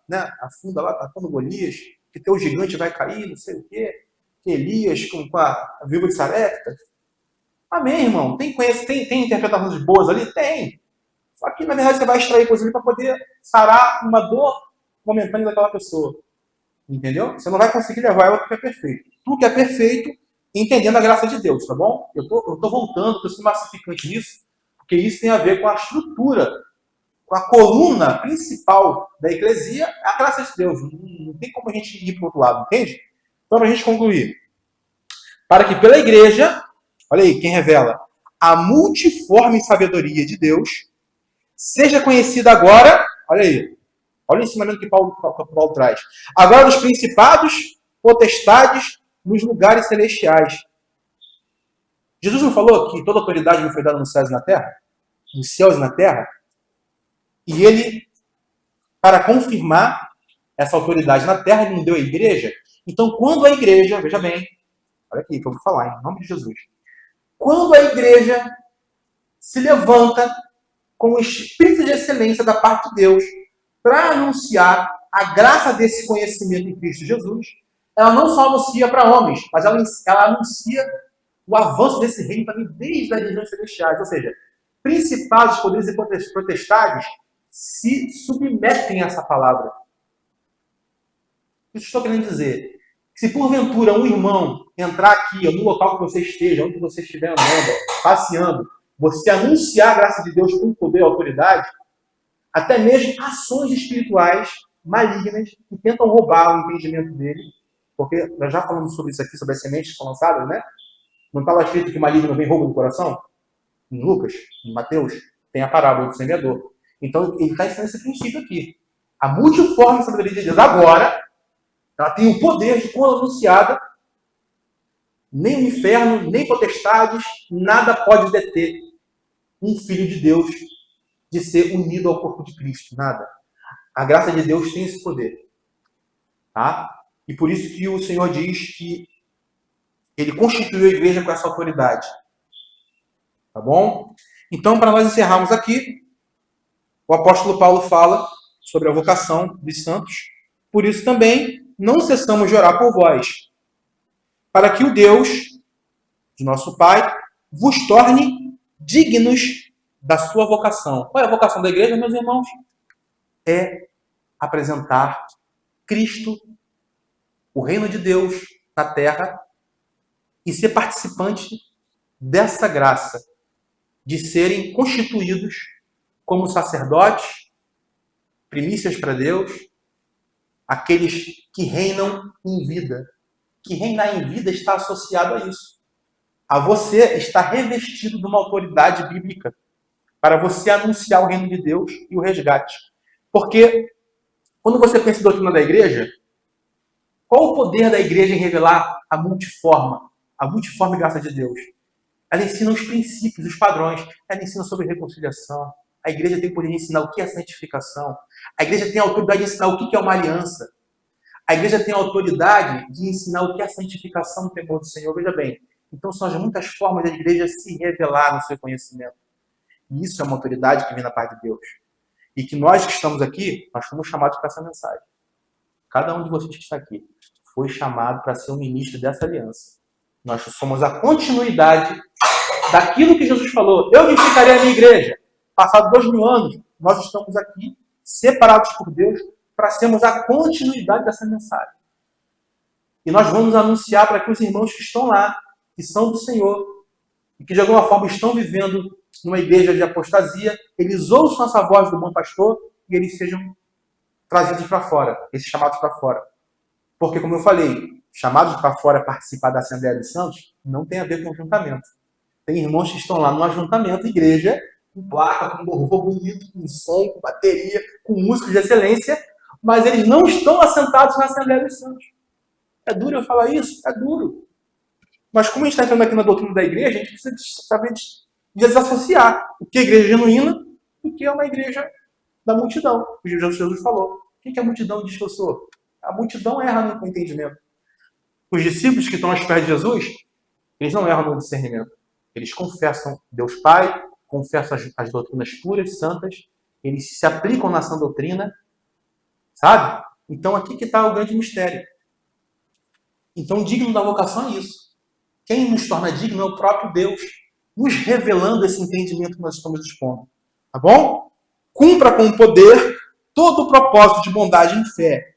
né, afunda lá, atacando Golias, que teu gigante vai cair, não sei o quê, que Elias com a viúva de Sarepta. Amém, irmão. Tem interpretações boas ali? Tem. Só que, na verdade, você vai extrair coisas ali para poder sarar uma dor momentânea daquela pessoa. Entendeu? Você não vai conseguir levar ela porque é perfeito. Tu que é perfeito, entendendo a graça de Deus, tá bom? Eu tô voltando, estou sendo massificante nisso, porque isso tem a ver com a estrutura, com a coluna principal da eclesia, a graça de Deus. Não tem como a gente ir para o outro lado, entende? Então, para a gente concluir. Para que pela igreja, olha aí, quem revela, a multiforme sabedoria de Deus seja conhecida agora, olha aí, olha o ensinamento que Paulo traz. Agora nos principados, potestades, nos lugares celestiais. Jesus não falou que toda autoridade me foi dada nos céus e na terra? Nos céus e na terra? E ele, para confirmar essa autoridade na terra, ele não deu à igreja. Então, quando a igreja, veja bem, olha aqui que eu vou falar, em nome de Jesus. Quando a igreja se levanta com o espírito de excelência da parte de Deus para anunciar a graça desse conhecimento em Cristo Jesus, ela não só anuncia para homens, mas ela anuncia o avanço desse reino também desde as regiões celestiais. Ou seja, principados, poderes e potestades se submetem a essa palavra. Isso estou querendo dizer. Se porventura um irmão entrar aqui, ou no local que você esteja, onde você estiver andando, passeando, você anunciar a graça de Deus com poder e autoridade, até mesmo ações espirituais malignas que tentam roubar o entendimento dele, porque nós já falamos sobre isso aqui, sobre as sementes que são lançadas, né? Não estava escrito que maligno vem roubo do coração? Em Lucas, em Mateus, tem a parábola do semeador. Então, ele está ensinando esse princípio aqui. A multiforme sabedoria de Deus agora, ela tem o poder de, quando anunciada, nem o inferno, nem potestades, nada pode deter um filho de Deus de ser unido ao corpo de Cristo. Nada. A graça de Deus tem esse poder. Tá? E por isso que o Senhor diz que ele constituiu a igreja com essa autoridade. Tá bom? Então, para nós encerrarmos aqui, o apóstolo Paulo fala sobre a vocação dos santos. Por isso também, não cessamos de orar por vós, para que o Deus de nosso Pai vos torne dignos da sua vocação. Qual é a vocação da igreja, meus irmãos? É apresentar Cristo, o reino de Deus na terra, e ser participante dessa graça de serem constituídos como sacerdotes, primícias para Deus, aqueles que reinam em vida. Que reinar em vida está associado a isso. A você estar revestido de uma autoridade bíblica para você anunciar o reino de Deus e o resgate. Porque quando você pensa em doutrina da igreja, qual o poder da igreja em revelar a multiforme graça de Deus? Ela ensina os princípios, os padrões. Ela ensina sobre reconciliação. A igreja tem o poder de ensinar o que é santificação. A igreja tem a autoridade de ensinar o que é uma aliança. A igreja tem a autoridade de ensinar o que é santificação no temor do Senhor. Veja bem, então são as muitas formas da igreja se revelar no seu conhecimento. E isso é uma autoridade que vem da parte de Deus. E que nós que estamos aqui, nós fomos chamados para essa mensagem. Cada um de vocês que está aqui foi chamado para ser um ministro dessa aliança. Nós somos a continuidade daquilo que Jesus falou. Eu edificarei a minha igreja. Passado 2000 anos, nós estamos aqui, separados por Deus, para sermos a continuidade dessa mensagem. E nós vamos anunciar para que os irmãos que estão lá, que são do Senhor, e que de alguma forma estão vivendo numa igreja de apostasia, eles ouçam essa voz do bom pastor e eles sejam trazidos para fora, esses chamados para fora. Porque, como eu falei, chamados para fora participar da Assembleia dos Santos não tem a ver com ajuntamento. Tem irmãos que estão lá no ajuntamento, igreja, com placa, com louvor bonito, com som, com bateria, com músicos de excelência, mas eles não estão assentados na Assembleia dos Santos. É duro eu falar isso? É duro. Mas como a gente está entrando aqui na doutrina da igreja, a gente precisa saber desassociar o que é igreja genuína e o que é uma igreja da multidão. O Jesus falou. O que a multidão diz que eu sou? A multidão erra no entendimento. Os discípulos que estão aos pés de Jesus, eles não erram no discernimento. Eles confessam Deus Pai, confessam as doutrinas puras, santas, eles se aplicam na sã doutrina, Sabe? Então aqui que está o grande mistério. Então digno da vocação é isso. Quem nos torna digno é o próprio Deus, nos revelando esse entendimento que nós estamos expondo. Tá bom? Cumpra com o poder todo o propósito de bondade em fé.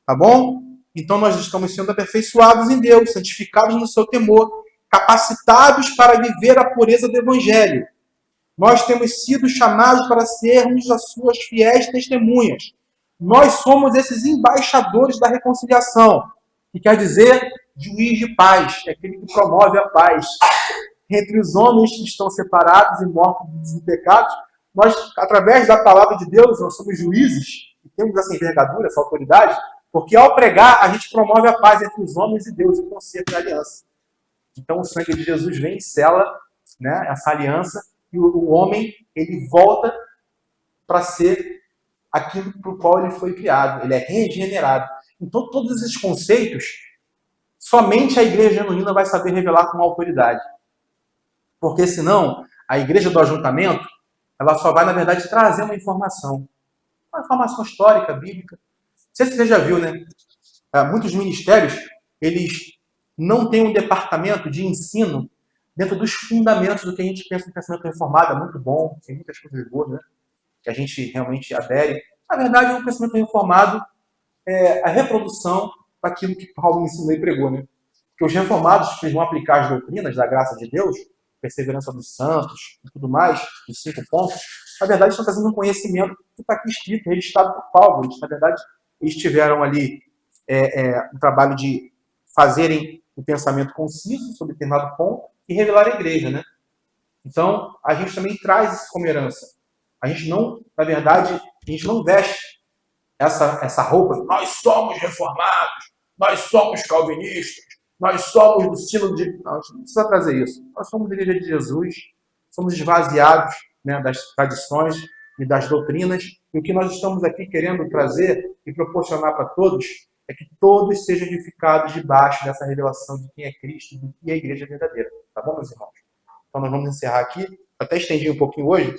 Tá bom? Então nós estamos sendo aperfeiçoados em Deus, santificados no seu temor, capacitados para viver a pureza do Evangelho. Nós temos sido chamados para sermos as suas fiéis testemunhas. Nós somos esses embaixadores da reconciliação, que quer dizer juiz de paz, é aquele que promove a paz entre os homens que estão separados e mortos em pecados. Nós, através da palavra de Deus, nós somos juízes, e temos essa envergadura, essa autoridade, porque ao pregar, a gente promove a paz entre os homens e Deus, o concerto da aliança. Então o sangue de Jesus vem e sela, né, essa aliança, e o homem, ele volta para ser aquilo para o qual ele foi criado. Ele é regenerado. Então todos esses conceitos, somente a igreja genuína vai saber revelar com autoridade. Porque senão, a igreja do ajuntamento, ela só vai, na verdade, trazer uma informação histórica, bíblica. Não sei se você já viu, né? Muitos ministérios, eles não têm um departamento de ensino dentro dos fundamentos do que a gente pensa no pensamento reformado. É muito bom, tem muitas coisas boas, né? Que a gente realmente adere. Na verdade, o pensamento reformado é a reprodução daquilo que Paulo ensinou e pregou, né? Porque os reformados que vão aplicar as doutrinas da graça de Deus, perseverança dos santos e tudo mais, os 5 pontos, na verdade estão trazendo um conhecimento que está aqui escrito, registrado por Paulo. Na verdade, eles tiveram ali um trabalho de fazerem um pensamento conciso sobre determinado ponto e revelar a igreja, né? Então, a gente também traz isso como herança. A gente não, na verdade, a gente não veste essa roupa. Nós somos reformados, nós somos calvinistas, nós somos do estilo de... Não, a gente não precisa trazer isso. Nós somos da Igreja de Jesus, somos esvaziados, né, das tradições e das doutrinas. E o que nós estamos aqui querendo trazer e proporcionar para todos é que todos sejam edificados debaixo dessa revelação de quem é Cristo e de que é a igreja verdadeira. Tá bom, meus irmãos? Então nós vamos encerrar aqui. Até estendi um pouquinho hoje,